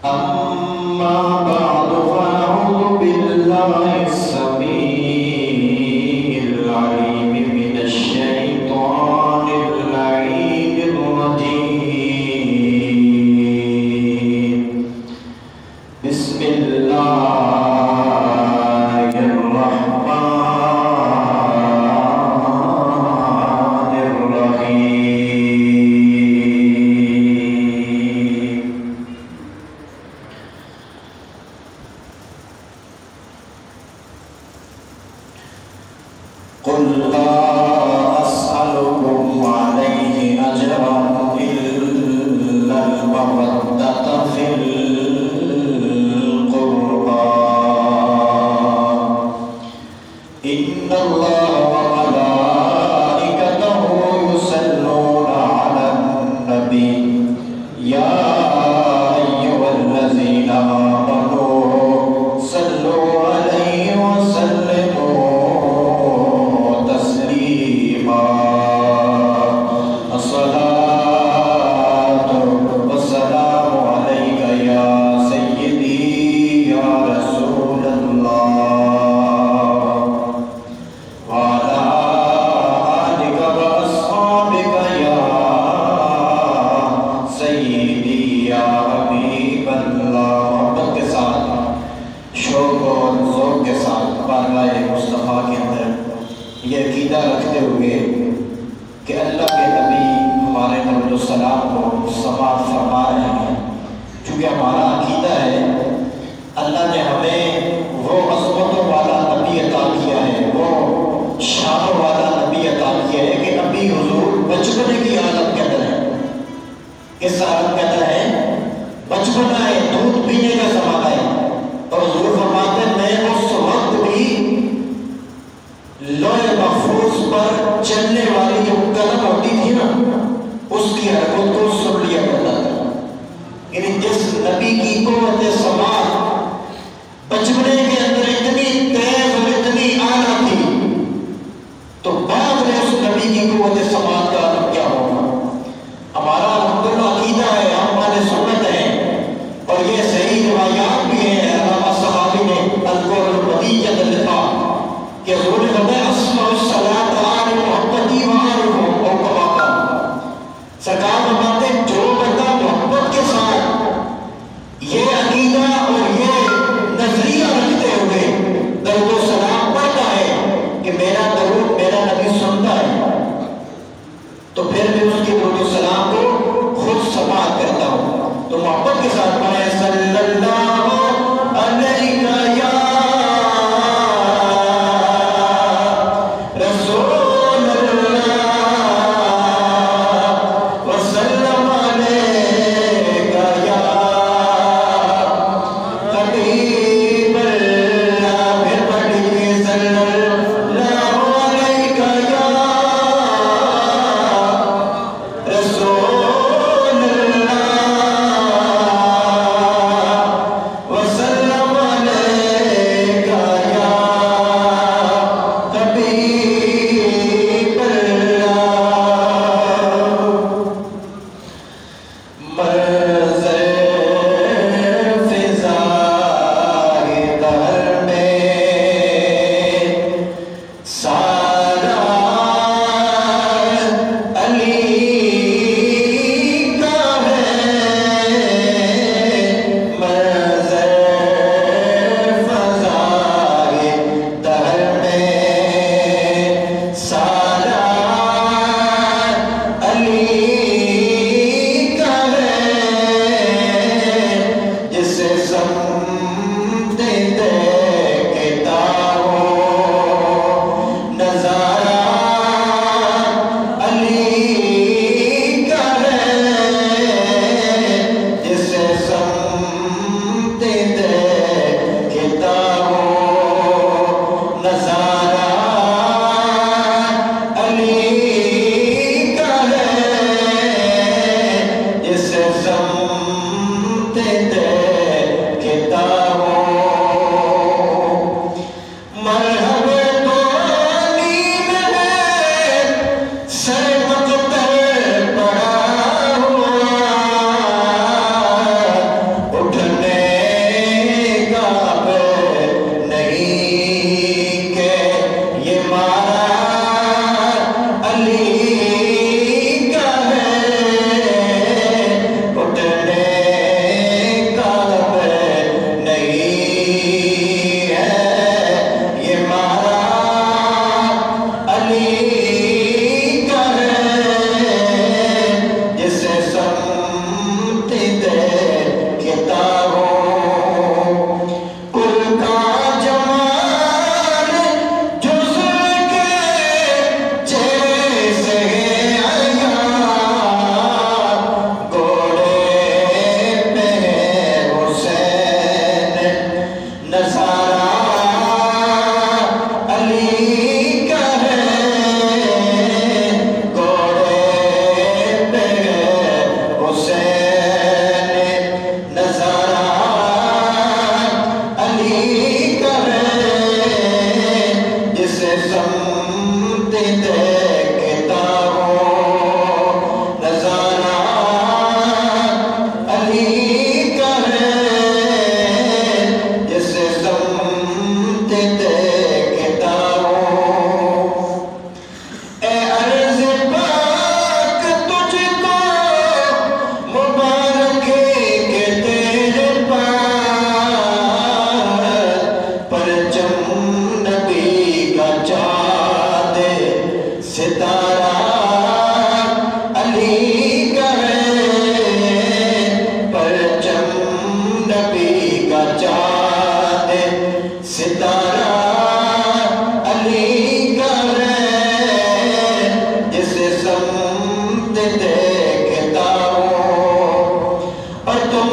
أما بعد فأعوذ بالله السميع العليم من الشيطان اللعين الرجيم. بسم الله الرحمن الرحيم. قل لا أسألكم عليه أجرا إلا المودة في القرآن. إن الله وملائكته يصلون على النبي يا أيها الذين آمنوا صلوا عليه وسلموا تسليما. الصلاة والسلام عليك يا سيدي يا رسول الله وعلى آلك وأصحابك يا سيدي يا حبیب اللہ. محبت کے ساتھ، شوق اور ذوق کے ساتھ بارگاہ مصطفیٰ کے اندر یہ عقیدہ رکھتے ہوئے کہ اللہ کے نبی ہمارے نبی السلام کو سماعت فرما رہے ہیں، چونکہ ہمارا عقیدہ ہے اللہ نے ہمیں وہ عظمتوں والا نبی عطا کیا ہے، وہ شان والا نبی عطا کیا ہے کہ ابھی حضور بچپنے کی حالت کے اندر ہے. اس حالت کے اندر ہے، بچپنا ہے، دودھ پینے کا زمانہ ہے، اور حضور فرماتے ہیں میں اس وقت بھی لوح محفوظ پر چلنے والی جو قلم ہوتی تھی نا، اس کی حرکت کو سن لیا کرتا تھا. یعنی جس نبی کی قوت سماعت بچپنے کے اندر اتنی تیز اور اتنی اعلیٰ تھی، تو بعد میں اس نبی کی قوت سماعت کا عالم کیا ہوگا. ہمارا الحمدللہ عقیدہ ہے، ہم اہل سنت ہیں، اور یہ صحیح روایات بھی ہیں. علامہ صحابی نے القول البدیع کے اندر لکھا کہ حضور نے فرمایا اسمع الصلاۃ علی محبتی وعارفہ او کما قال. سرکار فرماتے ہیں جو بندہ محبت کے ساتھ یہ عقیدہ اور یہ نظریہ رکھتے ہوئے درود و سلام پڑھتا ہے کہ میرا درود میرا نبی سنتا ہے، تو پھر میں اس کی درود و سلام کو خود سماعت کرتا ہوں. تو محبت کے ساتھ پڑھیں صلی اللہ علیہ یا رسول اللہ وسلم علیہ یا حبیب اللہ. پھر پڑھیے صلی اللہ علیہ یا رسول اللہ وسلم علیہ یا حبیب اللہ. مرز فضائے در میں سارا علی کا ہے. مرز فضائے در میں سارا علی کا ہے. جسے سمت دیکھتا ہو نظارہ علی کا ہے. جسے سمت دیکھتا ہو نظارہ علی کا ہے. جسے سمت دیکھتا ہو مرحب تو علی میں سر مقتل پڑا ہوا. اٹھن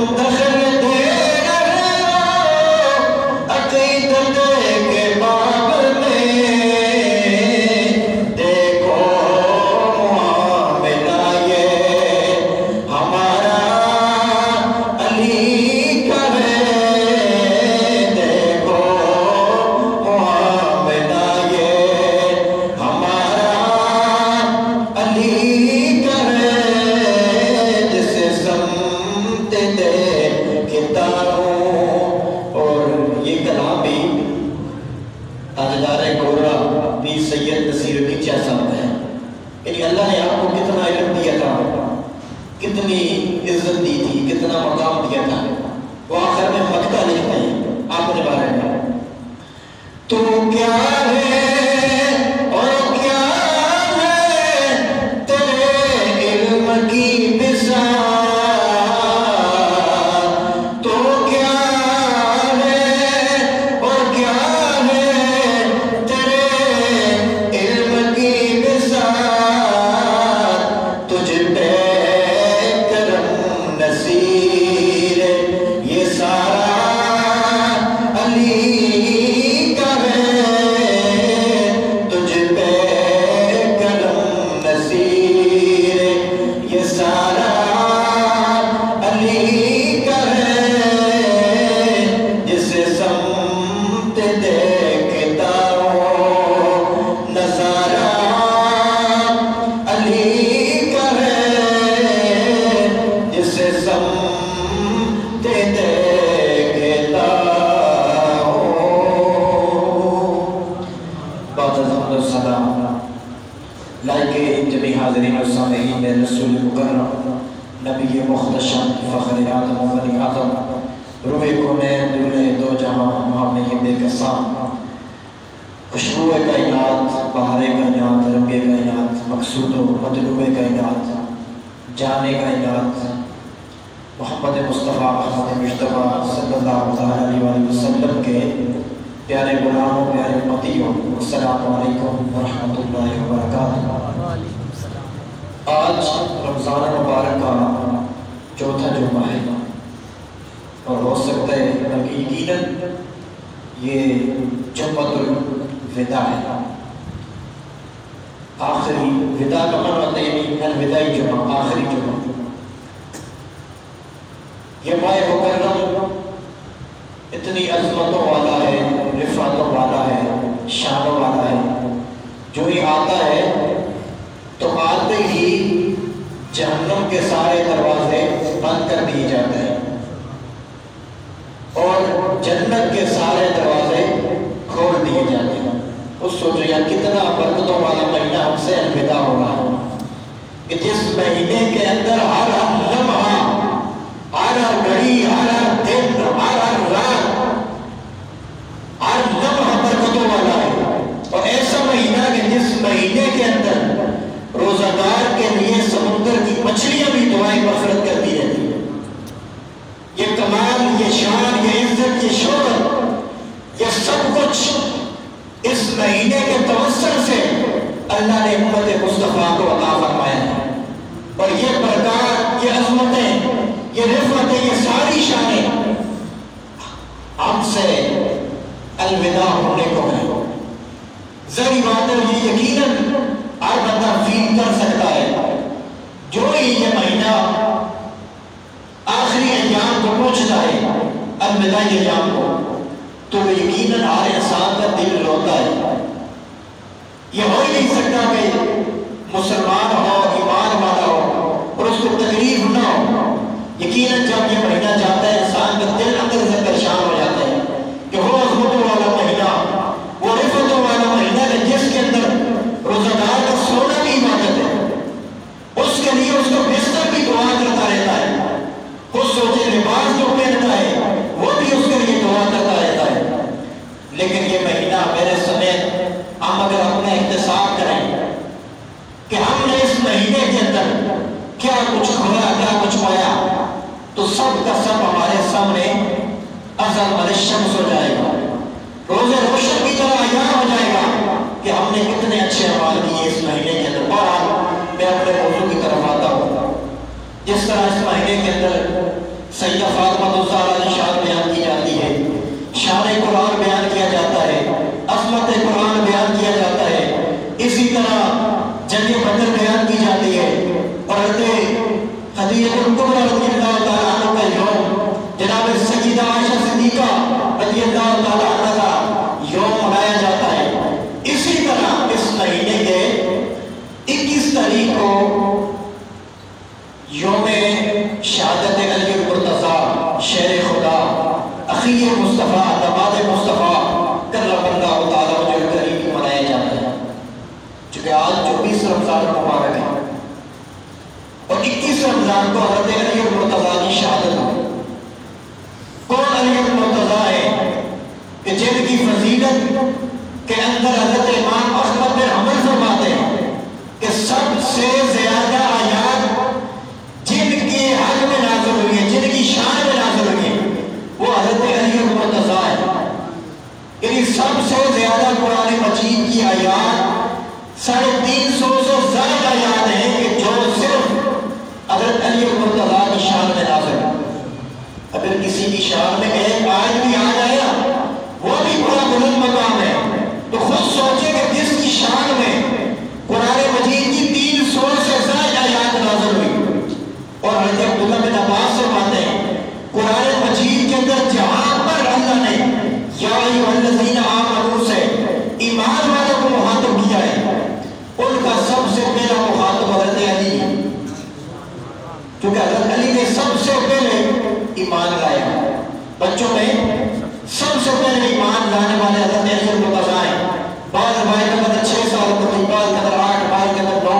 تم دخل دے رہے ہو عقیدت کے باب میں، دیکھو معاملہ یہ ہمارا علی کا ہے، دیکھو معاملہ یہ ہمارا علی کا ہے، جسے سمت دیکھتا ہوں۔ اور یہ کلام بھی تاجدار گورا پیر سید نصیر الدین شاہ صاحب ہے، یعنی اللہ نے آپ کو کتنا علم دیا تھا، کتنی عزت دی تھی، کتنا مقام دیا تھا، وہ آخر میں مقطع لکھتے ہیں آپ کے بارے میں، تو کیا ہے اور کیا ہے تیرے علم کی بساط، تو کیا ہے اور کیا ہے تیرے علم کی بساط، تجھ پہ کرم نصیر یہ سارا علی کا ہے، تجھ پہ کرم نصیر یہ سارا علی کا ہے، جسے سمت دیکھتا ہوں نظارہ علی کا ہے، جسے سمت دیکھتا ہوں۔ بعد از حمد و سلام لائق جميع حاضرین و سامعین رسول مکرم نبی مختصم فخر آدم و بنی آدم روح کونین دولے دو جہاں محمد بے قسام، خوشبو کائنات بہار کائنات رنگ کائنات مقصود و مطلوب کائنات جان کائنات محمد مصطفیٰ احمد مجتبیٰ صلی اللہ علیہ وآلہ وسلم کے پیارے غلاموں پیارے امتیوں، السلام علیکم ورحمۃ اللہ وبرکاتہ۔ آج رمضان مبارک کا چوتھا جمعہ ہے اور ہو سکتا ہے بلکہ یقیناً یہ جمعۃ الوداع ہے، آخری وداع کا معنی ہوتا ہے یعنی الوداعی جمعہ، آخری جمعہ۔ یہ ماہ مکرم اتنی عظمتوں والا ہے، رفعتوں والا ہے، شانوں والا ہے، جو ہی آتا ہے تو آتے ہی جہنم کے سارے دروازے بند کر دیے جاتے ہیں اور جنت کے سارے دروازے کھول دیے جاتے ہیں۔ اس سوچو یار کتنا برکتوں والا مہینہ ہم سے الوداع ہوگا کہ جس مہینے کے اندر ہر لمحہ، ہر گھڑی، ہر دن، ہر رات، ہر لمحہ برکتوں والا ہے، اور ایسا مہینہ کہ جس مہینے کے اندر روزہ دار کے لیے سمندر کی مچھلیاں بھی دعائیں مغفرت کرتی رہتی ہیں۔ یہ کمال، یہ شان، یہ عزت، یہ شوہرت، یہ سب کچھ اس مہینے کے توسل سے اللہ نے امت مصطفیٰ کو عطا فرمایا ہے، اور یہ برکات، یہ عظمتیں، یہ رفعتیں، یہ ساری شانیں ہم سے الوداع ہونے کو ہے۔ ظاہری بات ہے یہ یقیناً ہر بندہ فیل کر سکتا ہے، جو ہی یہ مہینہ آخری ایام کو پہنچتا ہے، الوداعی ایام کو، تو وہ یقیناً ہر انسان کا دل روتا ہے۔ یہ ہو ہی نہیں سکتا کہ مسلمان ہو، ایمان والا ہو اور اس کو تکلیف نہ ہو۔ یقیناً جب یہ مہینہ جاتا ہے انسان کا دل اندر سے پریشان ہو جاتا ہے کہ وہ عظمتوں والا مہینہ، وہ رفعتوں والا مہینہ ہے جس کے اندر روزہ دار کا سونا بھی عبادت ہے، اس کے لیے اس کو بستر بھی دعا کرتا رہتا ہے، خود سوچے لباس جو پہنتا ہے وہ بھی اس کے لیے دعا کرتا رہتا ہے۔ لیکن یہ مہینہ میرے سمیت ہم اگر اپنا احتساب کریں کہ ہم نے اس مہینے کے اندر کیا کچھ کھویا، کیا کچھ پایا، تو سب کا سب ہمارے سامنے ازل الشمس ہو جائے گا، روز روشن کی طرح عیاں ہو جائے گا کہ ہم نے کتنے اچھے اعمال کیے اس مہینے کے اندر۔ بہرحال میں اپنے موضوع کی طرف آتا ہوں۔ جس طرح اس مہینے کے اندر سیدہ فاطمہ الزہرا کی شان بیان کی جاتی ہے، شان قرآن بیان کیا جاتا ہے، عظمت قرآن بیان کیا جاتا ہے، اسی طرح جنگ بدر بیان کی جاتی ہے، اور حضرت خدیجہ کبریٰ رضی اللہ تعالیٰ عنہ کا یوم، جناب سیدہ عائشہ صدیقہ رضی اللہ تعالیٰ عنہ کا یوم منایا جاتا ہے۔ اسی طرح اس مہینے کے 21 تاریخ کو یوم شہادت علی المرتضیٰ شیر خدا اخی مصطفیٰ داماد مصطفیٰ کرم اللہ تعالیٰ وجہ الکریم منایا جاتا ہے، چونکہ آج 24 رمضان مبارک ہے اور 21 رمضان کو حضرت علی المرتضیٰ کی شہادت ہے۔ کون علی المرتضیٰ ہے کہ جن کی فضیلت کے اندر حضرت امام احمد بن حنبل فرماتے ہیں کہ سب سے زیادہ آیات جن کے حق میں نازل ہوئی ہیں، جن کی شان میں نازل ہوئی ہیں، وہ حضرت علی المرتضیٰ ہے۔ یعنی سب سے زیادہ قرآن مجید کی آیات 350 سے زیادہ آیات ہیں کہ جو صرف حضرت علی المرتضیٰ کی شان میں نازل ہے۔ اگر کسی کی شان میں ایک آیت بھی آ جائے وہ بھی بڑا بلند مقام ہے، تو خود سوچے کہ جس کی شان میں قرآن مجید کی 300 سے زیادہ آیات نازل ہوئی، اور حضرت عبداللہ بن عباس فرماتے ہیں قرآن مجید کے اندر جہاں پر اللہ نے یا ایھا الذین آمنوا سے ایمان والوں کو مخاطب کیا ہے، ان کا سب سے پہلا مخاطب حضرت علی ہے، کیونکہ حضرت علی نے سب سے پہلے ایمان لایا۔ بچوں میں سب سے پہلے ایمان لانے والے حضرت علی المرتضیٰ ہیں۔ بعض روایت کے اندر 6 سال ہوتی، بعض کے اندر 8، بعض کے اندر 9،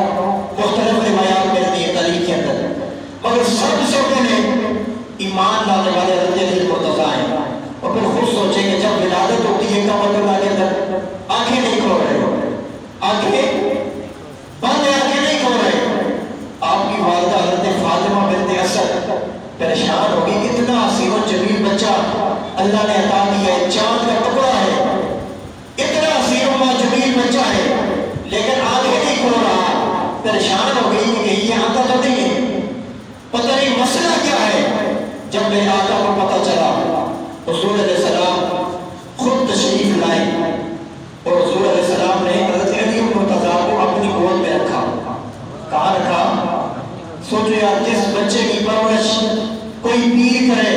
مختلف روایات ملتی ہیں تاریخ کے اندر، مگر سب سے پہلے ایمان لانے والے حضرت علی المرتضیٰ ہیں۔ اور پھر خود سوچیں کہ جب ولادت ہوتی ہے کعبۃ اللہ کے اندر آنکھیں نہیں کھول رہے، آنکھیں بند، آنکھیں نہیں کھول رہے، آپ کی والدہ حضرت فاطمہ بنت اسد پریشان ہوگی، اتنا حسین و جمیل بچہ اللہ نے عطا کیا ہے، چاند کا ٹکڑا ہے، اتنا حسین و جمیل بچہ ہے، لیکن آنکھیں نہیں کھول رہا، پریشان ہو گئی کہ یہ آنکھا تو نہیں ہے، پتہ نہیں مسئلہ کیا ہے۔ جب میرے آقا کو پتہ چلا، حضور علیہ السلام خود تشریف لائے اور حضور علیہ السلام نے حضرت علی المرتضیٰ کو اپنی گود میں رکھا۔ کہاں رکھا؟ سوچو یار، جس بچے کی پرورش کوئی پیر کرے،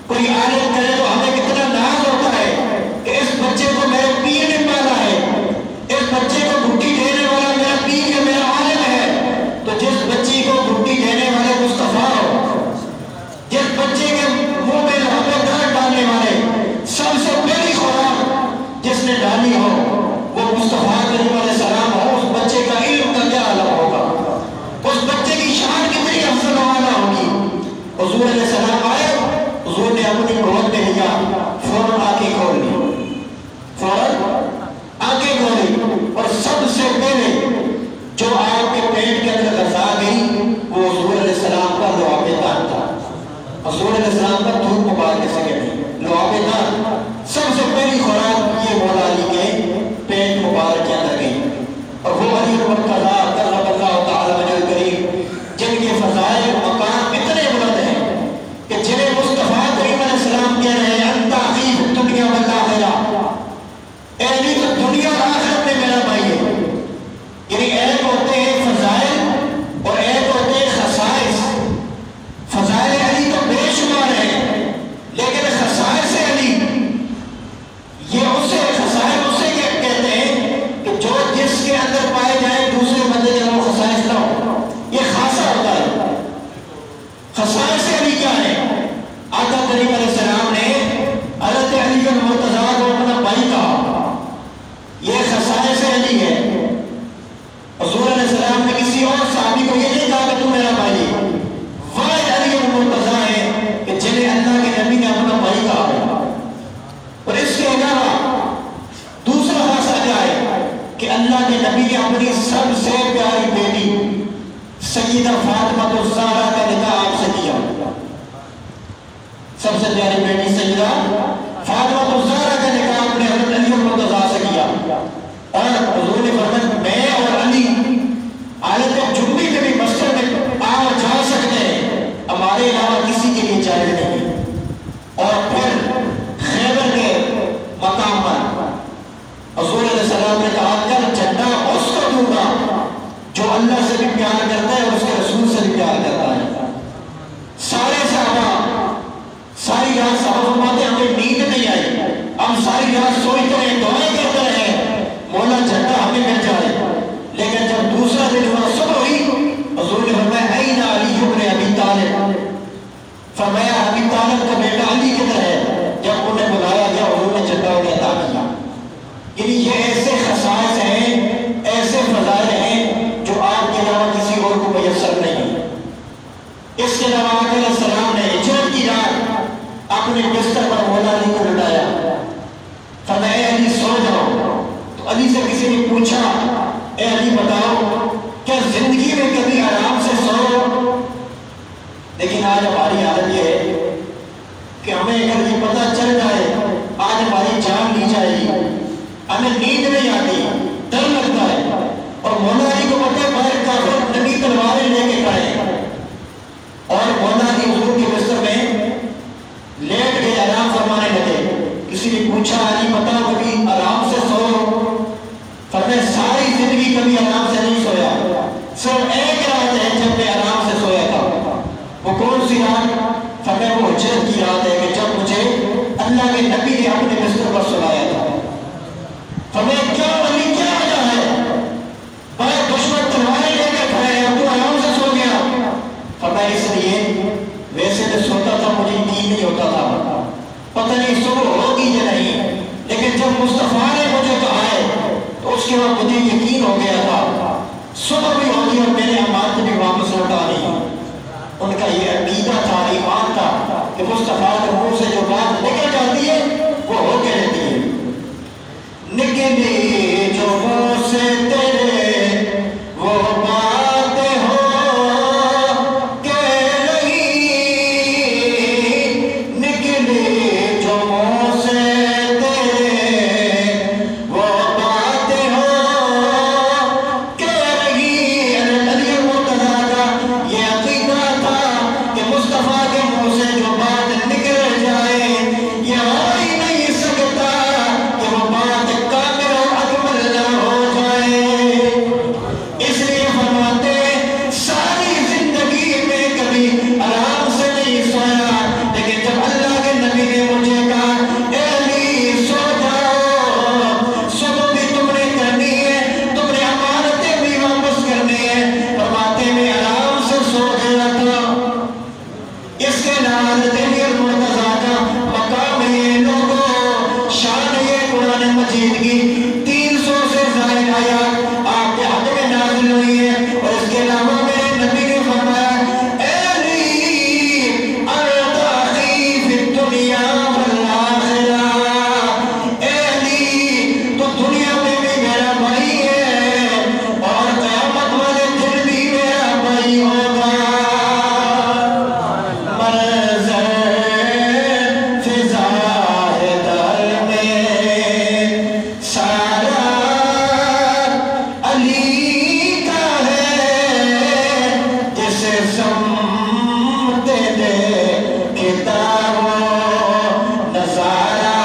کوئی عالم کرے تو ہمیں کتنا ناز ہوتا ہے کہ اس بچے کو میرے پیر نے پالا ہے، اس بچے کو گھٹی دینے والا میرا پیر ہے، میرا عالم ہے۔ تو جس بچی کو گھٹی دینے والے مصطفیٰ ہو، جس بچے کے منہ میں لہو دار ڈالنے والے سب سے پہلی خوراک جس نے ڈالی ہو وہ مصطفیٰ کریم علیہ السلام ہو، اس بچے کا علم کا کیا عالم ہوگا، اس بچے کی شان کتنی افضل والا ہوگی۔ حضور علیہ السلام آئے، حضور نے اپنی گود میں لیا، فوراً آنکھیں کھول لی، فوراً آنکھیں کھولی، اور سب سے پہلے جو آپ کے پیٹ کے اندر غذا گئی وہ حضور علیہ السلام کا لعاب دان تھا۔ حضور علیہ السلام کا دودھ مبارک سے گئی، لعاب دان سب سے پہلی خوراک یہ مولا علی کے پیٹ مبارک کے اندر گئی۔ اور وہ علی المرتضیٰ کرم اللہ تعالیٰ وجہ الکریم جن کے فضائل مقام اتنے بلند ہیں کہ جنہیں مصطفیٰ کریم علیہ السلام کہہ رہے ہیں انت اخی فی الدنیا والآخرہ، اے علی تو دنیا اور آخرت میں میرا بھائی ہے۔ یعنی ایک ہوتے ہیں فضائل اور ایک ہوتے ہیں خصائص۔ فضائل علی تو بے شمار ہیں، لیکن خصائص علی یہ اسے خصائص اسے کہتے ہیں کہ جو جس کے اندر پائے جائیں دوسرے بندے کے وہ خصائص نہ ہو، یہ خاصا ہوتا ہے۔ خصائص علی کیا ہے؟ آقا کریم علیہ السلام نے حضرت علی المرتضیٰ کو اپنا بھائی کہا، یہ خصائص علی ہے۔ حضور علیہ السلام نے کسی اور صحابی کو یہ نہیں کہا کہ تو میرا بھائی ہے، واحد علی المرتضیٰ ہے کہ جنہیں اللہ کے نبی نے اپنا بھائی کہا۔ اور اس کے علاوہ دوسرا خاصہ کیا ہے کہ اللہ کے نبی نے اپنی سب سے پیاری بیٹی سیدہ فاطمہ الزہرا کا نکاح آپ سے کیا۔ سب سے پیاری بیٹی سیدہ فاطمہ الزہرا کا نکاح اپنے حضرت علی المرتضیٰ سے کیا، اور حضور نے فرمایا میں اور علی حالت جنبی میں بھی مسجد میں آ جا سکتے ہیں، ہمارے علاوہ کسی کے لیے جائز نہیں. اور پھر خیبر کے مقام پر حضور علیہ السلام نے کہا کل جھنڈا اس کو دوں گا جو اللہ سے بھی پیار کرتا ہے اور اس کے رسول سے بھی پیار کرتا ہے. سارے صحابہ ساری رات صحابہ فرماتے ہمیں نیند نہیں آئی, ہم ساری رات سوچتے رہے, دعائیں کرتے رہے مولا جھنڈا ہمیں مل جائے. لیکن جب دوسرا دن ہوا, صبح ہوئی, حضور نے فرمایا این علی ابن ابی طالب, فرمایا ابی طالب کا بیٹا علی کدھر ہے؟ جب انہیں بلایا گیا حضور نے جھنڈا انہیں عطا کیا. یعنی یہ ایسے خصائص ہیں, ایسے فضائل ہیں جو آپ کے علاوہ کسی اور کو میسر نہیں. اس کے علاوہ آقا علیہ السلام نے ہجرت کی رات اپنے بستر پر مولا علی کو لٹایا, فرمایا اے علی سو جاؤ. تو علی سے کسی نے پوچھا اے علی بتاؤ کیا زندگی میں کبھی آرام سے سو؟ لیکن آج ہماری حالت یہ ہے کہ ہمیں اگر یہ پتہ چل جائے آج ہماری جان لی جائے گی, ہمیں نیند نہیں آتی, ڈر لگتا ہے. اور مولا علی کو پتہ ہے باہر کافر نبی تلواریں لے کے کھڑے, اور مولا علی حضور کے بستر میں لیٹ کے آرام فرمانے لگے. کسی نے پوچھا علی بتاؤ کبھی آرام سے سو؟ فرمایا ساری زندگی کبھی آرام سے نہیں سویا, صرف ایک رات ہے جب میں آرام سے سویا تھا. وہ کون سی رات؟ فرمایا وہ ہجرت کی رات ہے کہ جب مجھے اللہ کے نبی نے اپنے بستر پر سلایا تھا. فرمایا کیا علی کیا وجہ ہے؟ باہر دشمن تلواریں لے کے کھڑے ہیں اور تو آرام سے سو گیا. فرمایا اس لیے ویسے تو سوتا تھا مجھے یقین نہیں ہوتا تھا, پتہ نہیں صبح ہوگی یا نہیں, لیکن جب مصطفیٰ نے مجھے کہا ہے تو اس کے بعد مجھے یقین ہو گیا تھا صبح بھی ہوگی اور میرے امانت بھی واپس لوٹانی. ان کا یہ عقیدہ تھا, ایمان تھا کہ مصطفیٰ کے منہ سے جو بات نکل جاتی ہے وہ ہو کے رہتی ہے. نکلی جو منہ سے تیرے وہ باتیں ہو کے رہی, نکلی جو منہ سے تیرے وہ باتیں ہو کے رہی. علی مرتضیٰ کا یہ عقیدہ تھا کہ مصطفیٰ کے منہ سے جو بات نکل جائے یہ ہو ہی نہیں سکتا کہ وہ بات کامل اور اکمل نہ ہو جائے. اس لیے فرماتے ساری زندگی میں کبھی آرام سے نہیں سویا, لیکن جب اللہ کے نبی نے مجھے کہا اے علی سو جاؤ, صبح بھی تم نے کرنی ہے, تم نے امانتیں بھی واپس کرنی ہے, فرماتے میں آرام سے سو گیا تھا. اس کے علاوہ حضرت مرتضیٰ کا مقام ہے لوگوں, شان یہ قرآن مجید کی 300 سے زائد آیات آپ کے حق میں نازل ہوئی ہے. اور اس کے علاوہ میرے نبی نے فرمایا اے علی انت اخی فی الدنیا والآخرہ, اے علی تو دنیا میں بھی میرا بھائی ہے اور قیامت والے دن بھی میرا بھائی ہوگا. منظر فضائے در میں سارا علی کا ہے, جسے سمت دیکھتا وہ نظارہ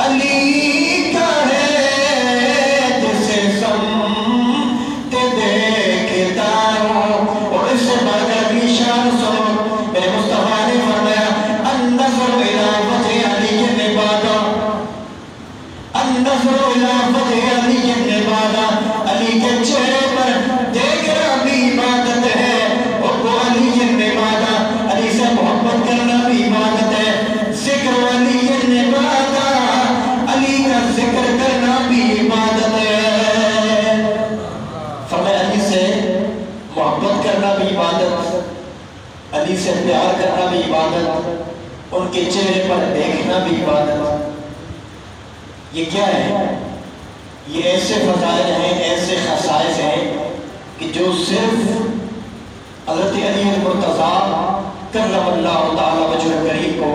علی کا ہے, جسے سمت دیکھتا وہ. اور اس سے بڑھ کر اپنی شان سنو, میرے مصطفیٰ نے فرمایا النظر الی وجہ علی عبادہ, النظر الی وجہ علی عبادہ, علی کے چہرے پر دیکھنا بھی عبادت ہے, اور وہ علی عبادہ, علی سے محبت کرنا بھی عبادت ہے. ذکر علی عبادہ, علی کا ذکر کرنا بھی عبادت ہے. فرمایا علی سے محبت کرنا بھی عبادت, علی سے پیار کرنا بھی عبادت, ان کے چہرے پر دیکھنا بھی عبادت. یہ کیا ہے؟ یہ ایسے فضائل ہیں, ایسے خصائص ہیں کہ جو صرف حضرت علی مرتضیٰ کرم اللہ تعالی وجہ کریم کو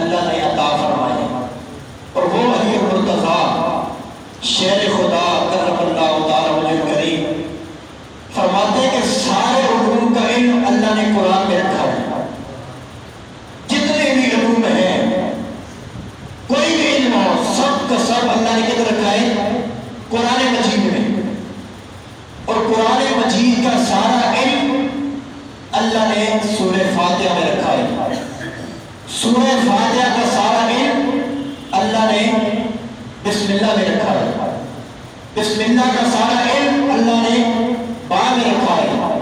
اللہ نے عطا فرمائے. اور وہ علی مرتضیٰ شیر خدا کرم اللہ تعالی وجہ کریم فرماتے ہیں کہ سارے علوم کا علم اللہ نے قرآن میں رکھا ہے. فاتحہ میں رکھا ہے. سورہ فاتحہ کا سارا علم اللہ نے بسم اللہ میں رکھا ہے. بسم اللہ کا سارا علم اللہ نے با میں رکھا ہے،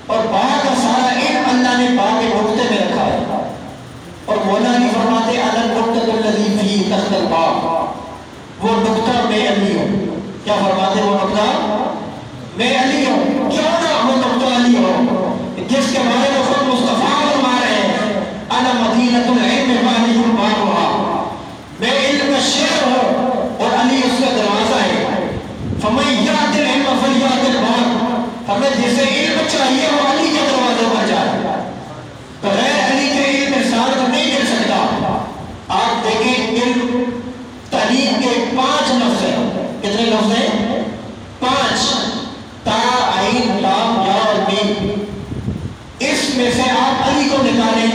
اور با کا سارا علم اللہ نے با کے نقطے میں رکھا ہے. اور مولا علی فرماتے انا النقطۃ الذی فی تحت الباب، وہ نقطہ میں علی ہوں. کیا فرماتے وہ نقطہ میں علی ہوں. کیوں نہ وہ نقطہ علی ہو جس کے بارے میں خود مصطفیٰ فرما رہے ہیں انا مدینۃ العلم وعلی بابها، میں علم کا شہر ہوں اور علی اس کا دروازہ ہے. فمن یأت العلم فلیأت الباب، ہمیں جسے علم چاہیے وہ علی کے دروازے پر جائے. بغیر علی کے علم انسان کو نہیں مل سکتا. آپ دیکھیں علم تعلیم کے 5 لفظ ہیں. کتنے لفظ ہیں؟ 5. تا، عین، لام، یا اور میم. اس میں سے آپ علی کو نکالیں،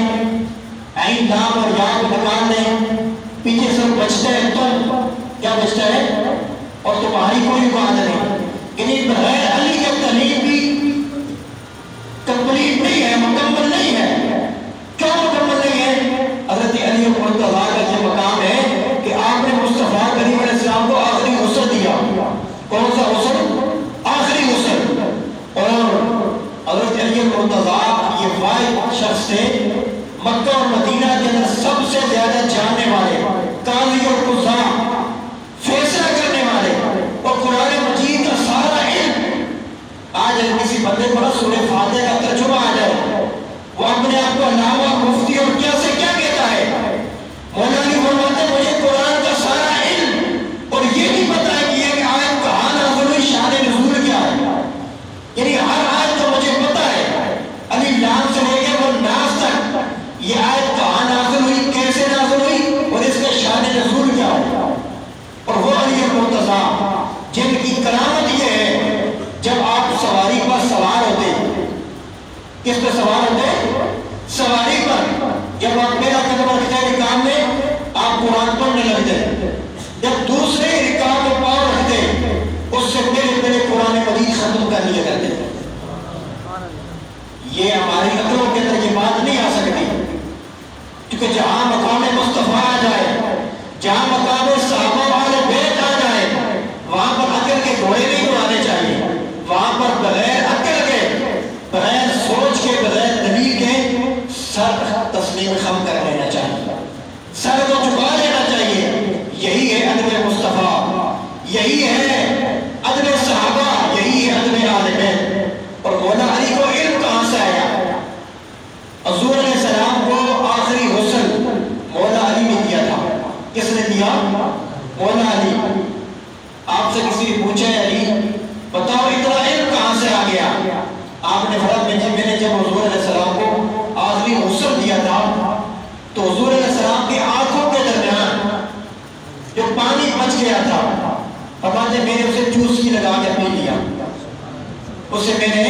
عین، لام اور یا کو نکال دیں، پیچھے سے بچتا ہے تم. کیا بچتا ہے؟ اور تمہاری کوئی بات نہیں. یعنی بغیر علی کے تعلیم بھی کمپلیٹ نہیں ہے، مکمل نہیں ہے. کیوں مکمل نہیں ہے؟ حضرت علی مرتضیٰ کا یہ مقام ہے کہ آپ نے مصطفیٰ کریم علیہ السلام کو آخری غسل دیا. کون سا غسل؟ آخری غسل. اور حضرت علی مرتضیٰ یہ واحد شخص تھے مکہ اور مدینہ کے اندر سب سے زیادہ جاننے والے، قاضی اور قضاء، فیصلہ کرنے والے، اور قرآن مجید کا سارا علم. آج اگر کسی بندے پر سورہ فاتحہ کا ترجمہ آ جائے وہ اپنے آپ کو علامہ، مفتی اور کیا سے کیا کہتا ہے. مولا علی فرماتے مجھے قرآن کا سارا علم اور یہ بھی پتا ہے کہ یہ آیت کہاں نازل ہوئی، شان نزول کیا ہے. یعنی ہر آیت کا مجھے پتا ہے، علی لام سے لے کے وہ ناس تک یہ آیت کہاں نازل ہوئی، کیسے نازل ہوئی اور اس کا شان نزول کیا ہے. اور وہ علی مرتضیٰ جن کی کرامت یہ ہے جب آپ سواری پر سوار ہوتے، کس پہ سوار ہوتے؟ سواری پر. جب آپ میرا قدم رکھتے ہیں رکاب میں آپ قرآن پڑھنے لگتے، جب دوسرے رکاب میں پاؤں رکھتے اس سے پہلے قرآن مجید ختم کر لیا کرتے. یہ ہماری عقلوں کے اندر یہ بات نہیں آ سکتی، کیونکہ جہاں مقام مصطفیٰ آ جائے، جہاں مقام صحابہ والے بیت آ جائے، وہاں پر عقل کے گھوڑے نہیں دوڑانے چاہیے. وہاں پر بغیر عقل کے، بغیر سوچ کے، بغیر دلیل کے سر تسلیم خم کر لینا چاہیے، سر کو جھکا لینا چاہیے. یہی ہے ادب مصطفیٰ، یہی ہے ادب صحابہ، یہی ہے ادب اہل بیت. اور مولا علی کو علم کہاں سے آیا؟ حضور علیہ السلام کو آخری غسل مولا علی نے دیا تھا. کس نے دیا؟ مولا علی. آپ سے کسی نے پوچھا ہے علی بتاؤ اتنا علم کہاں سے آ گیا؟ آپ نے فرمایا میں نے جب حضور علیہ السلام کو آخری غسل دیا تھا تو حضور علیہ السلام کی آنکھوں کے درمیان جو پانی بچ گیا تھا فرماتے میں نے اسے چوسکی لگا کے پی لیا، اسے میں نے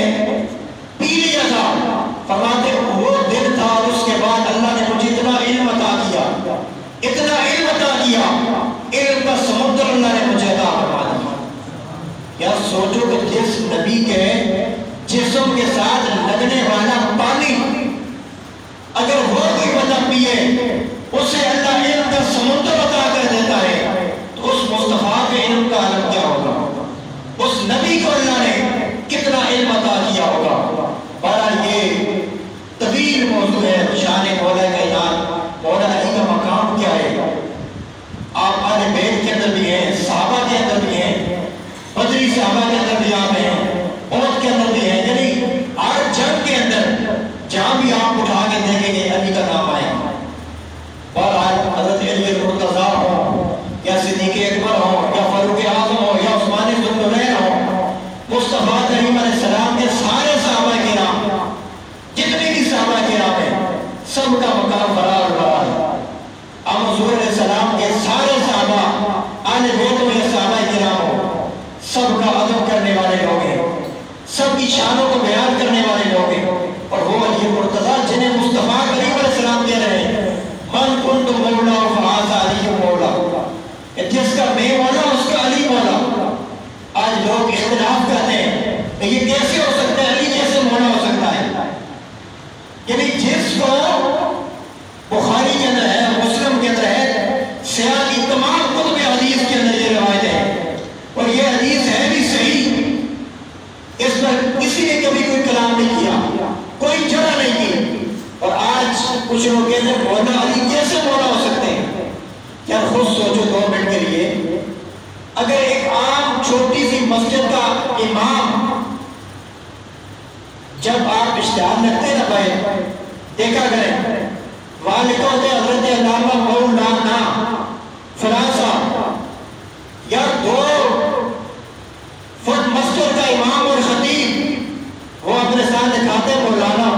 پی لیا تھا. فرماتے وہ دن تھا اور اس کے بعد اللہ نے مجھے اتنا علم عطا کیا، اتنا علم عطا کیا، علم کا سمندر اللہ نے مجھے عطا فرما دیا. یا سوچو کہ جس نبی کے جسم کے ساتھ لگنے والا پانی اگر وہ کوئی بندہ پیے اسے اللہ علم کا سمندر عطا کر دیتا ہے، تو اس مصطفیٰ کے علم کا عالم کیا ہوگا؟ اس نبی کو اللہ نے کتنا علم عطا کیا ہوگا. بہرحال یہ طویل موضوع ہے شان مولا کائنات. مولا علی کا مقام کیا ہے؟ آپ اہل بیت کے اندر بھی ہیں، صحابہ کے اندر بھی ہیں، بدری صحابہ کے اندر بھی آپ ہیں، عہد کے اندر بھی ہیں. یعنی ہر جنگ کے اندر جہاں بھی آپ اٹھا کے دیکھیں گے علی کا نام آئے. بہرحال حضرت علی مرتضیٰ ہو یا صدیق اکبر ہو یا فاروق اعظم ہو یا عثمان ذو النورین ہو، مصطفیٰ کریم علیہ السلام کے سارے صحابہ کرام، جتنے بھی صحابہ کرام ہیں، سب کا مقام برابر برابر ہے. اب حضور علیہ السلام کے سارے صحابہ اہل بیت میں صحابہ کرام ہو، سب کا ادب کرنے والے لوگ ہیں، سب کی شانوں کو بیان کرنے والے لوگ ہیں. اور وہ علی مرتضیٰ جنہیں مصطفیٰ کریم علیہ السلام کہہ رہے ہیں من کنت مولا فہذا علی مولا، جس کا میں مولا اس کا علی مولا. آج لوگ اختلاف کرتے ہیں یہ کیسے ہو سکتا ہے، علی کیسے مولا ہو سکتا ہے؟ یعنی جس جس کو بخاری کے اندر ہے، مسلم کے اندر ہے، سیاہ کی تمام کتب حدیث کے اندر یہ روایت ہے، اور یہ حدیث ہے بھی صحیح، اس پر کسی نے کبھی کوئی کلام نہیں کیا، کوئی جرح نہیں کی۔ اور آج کچھ لوگ کہتے ہیں مولا علی کیسے مولا ہو سکتے ہیں؟ یار خود سوچو 2 منٹ کے لیے، اگر ایک عام چھوٹی سی مسجد کا امام، جب آپ اشتہار لگتے ہیں نا بھائی، دیکھا کریں وہاں لکھا ہوتا ہے حضرت علامہ مولانا فلاں صاحب، یا 2 فٹ مسجد کا امام اور خطیب وہ اپنے ساتھ دکھاتے ہیں مولانا،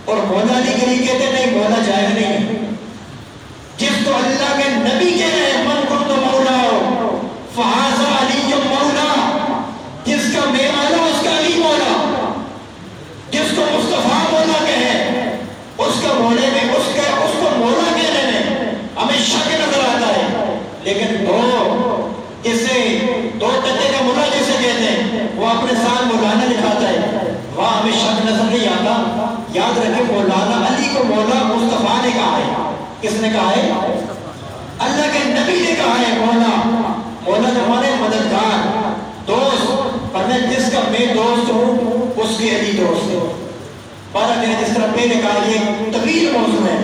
اور مولا علی کے لیے کہتے نہیں، مولا جائز نہیں ہے۔ جس کو اللہ کے نبی کہہ رہے ہیں من کنت مولا فہذا علی مولا، جس کا میں مولا اس کا علی مولا، جس کو مصطفیٰ مولا کہے اس کا مولے میں اس کو مولا کہنے میں ہمیں شک نظر آتا ہے، لیکن جسے 2 ٹکے کا مولا جسے کہتے ہیں وہ اپنے ساتھ مولانا لکھاتا ہے، وہاں ہمیں شک نظر نہیں آتا۔ یاد رکھیں مولانا علی کو مولا مصطفیٰ نے کہا ہے۔ کس نے کہا ہے؟ اللہ کے نبی نے کہا ہے مولا۔ مولا ہمارے مددگار، دوست، پر میں جس کا میں دوست ہوں اس کے علی دوست ہوں۔ پارا میں نے جس طرح پہلے کہا یہ طویل موضوع ہے،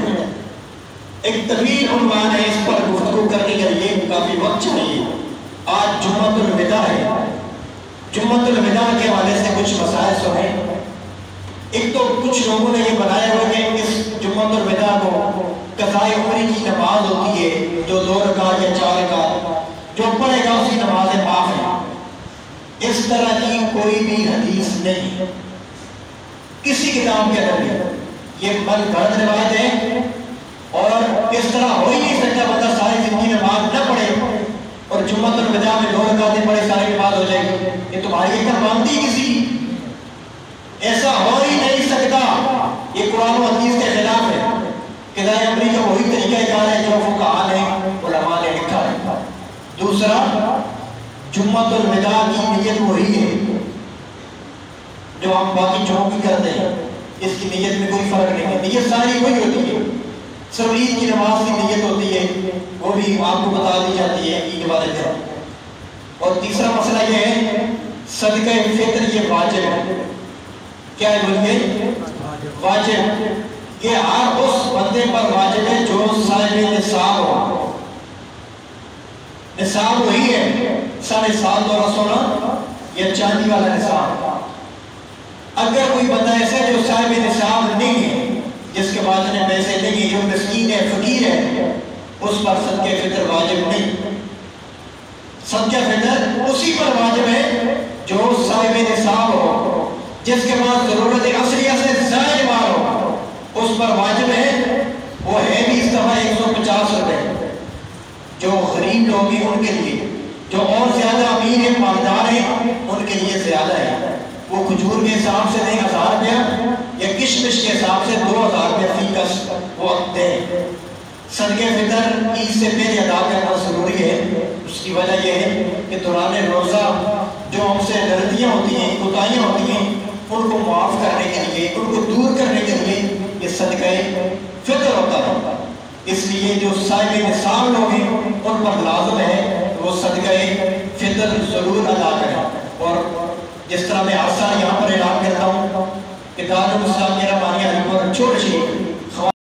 ایک طویل عنوان ہے، اس پر گفتگو کرنے کے لیے کافی وقت چاہیے۔ آج جمعۃ الوداع ہے، جمعۃ الوداع کے حوالے سے کچھ مسائل سنیں۔ ایک تو کچھ لوگوں نے یہ بنایا ہوا کہ اس جمعۃ الوداع کو قضاء عمری کی نماز ہوتی ہے، جو 2 رکعت یا 4 رکعت جو پڑھے گا اس کی نماز معاف ہے۔ اس طرح کی کوئی بھی حدیث نہیں کسی کتاب کے اندر بھی، یہ من گھڑت روایت ہے، اور اس طرح ہو ہی نہیں سکتا بندہ ساری زندگی نماز نہ پڑھے اور جمعۃ الوداع میں 2 رکعتیں پڑھے ساری نماز ہو جائے گی۔ یہ تمہاری ایک مانتی کسی، ایسا ہو ہی نہیں سکتا، یہ قرآن و حدیث کے خلاف ہے۔ قضاء عمری کا وہی طریقہ کار ہے جو فقہاء نے علماء نے لکھا ہے۔ دوسرا، جمعۃ الوداع کی نیت وہی ہے جو ہم باقی جمعوں کی کرتے ہیں، اس کی نیت میں کوئی فرق نہیں ہے، نیت ساری وہی ہوتی ہے۔ صرف عید کی نماز کی نیت ہوتی ہے، وہ بھی آپ کو بتا دی جاتی ہے عید والے دن۔ اور تیسرا مسئلہ یہ ہے صدقہ فطر یہ واجب ہے۔ کیا ہے بولیے؟ واجب۔ یہ ہر اس بندے پر واجب ہے جو صاحب نصاب ہو۔ نصاب وہی ہے 7.5 تولہ سونا یا چاندی والا نصاب۔ اگر کوئی بندہ ایسا ہے جو صاحب نصاب نہیں ہے، جس کے بعد میں پیسے نہیں ہے، جو مسکین ہے، فقیر ہے، اس پر صدقہ فطر واجب نہیں۔ صدقہ فطر اسی پر واجب ہے جو صاحب نصاب ہو، جس کے بعد ضرورت اصلیہ سے زائد مال ہو، اس پر واجب ہے۔ وہ ہے بھی اس دفعہ 150 روپے۔ جو غریب لوگ ہیں ان کے لیے، جو اور زیادہ امیر ہیں، مالدار ہیں، ان کے لیے زیادہ ہے۔ وہ کھجور کے حساب سے دیں 1000 روپیہ، یا کشمش کے حساب سے 2000 روپیہ فی کس وہ دیں۔ صدقہ فطر عید سے پہلے ادا کرنا ضروری ہے۔ اس کی وجہ یہ ہے کہ دوران روزہ جو ہم سے غلطیاں ہوتی ہیں، کوتاہیاں ہوتی ہیں، ان کو معاف کرنے کے لیے، ان کو دور کرنے کے لیے یہ صدقہ فطر ہوتا ہے۔ اس لیے جو صاحب نصاب لوگ ہیں ان پر لازم ہے وہ صدقہ فطر ضرور ادا کریں۔ اور جس طرح میں ہر سال یہاں پر اعلان کرتا ہوں کہ دار الاسلام میرا بانی علی پور چھوٹ شریف